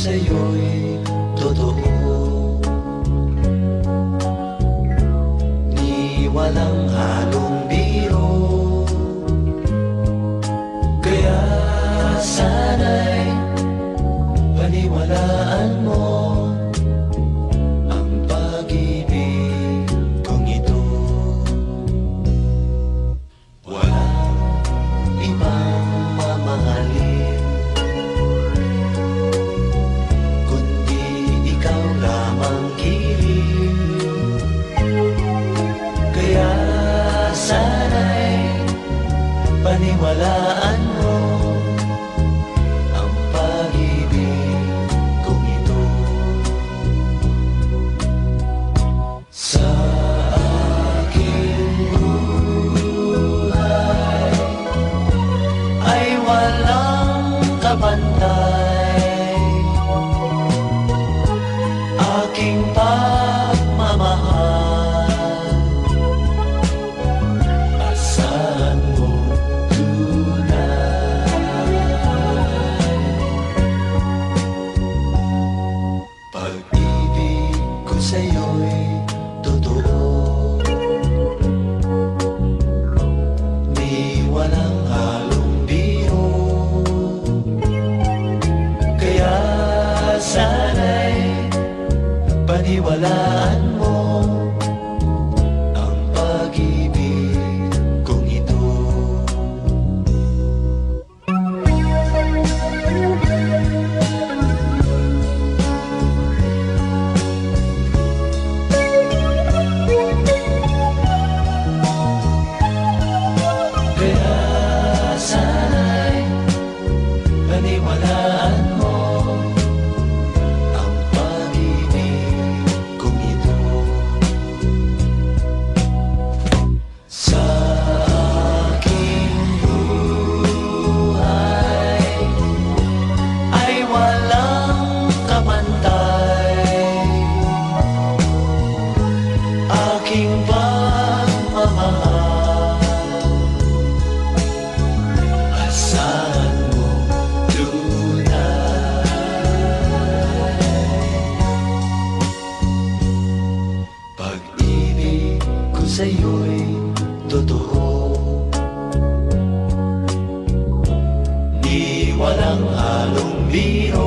sa'yo'y totoo, ni walang halong biro. Kaya sana'y paniwalaan mo ang pag-ibig kong ito. Walang ibang mamahalin kundi ikaw lamang kiling. Kaya sana'y paniwalaan mo ang pag-ibig kong ito. Sa aking buhay ay walang kabantay, aking pagmamahal, asahan mo pag-ibig ko sa'yo'y totoo, ni walang halong biro. Kaya sana'y paniwalaan mo ang pag-ibig kong ito. Kaya sana'y paniwalaan mo ang pag-ibig kong ito. Sa aking buhay ay walang kapantay, aking pagmamahal, asahan mo tunay. Pag-ibig ko sa'yo'y totoo, ni walang halong biro.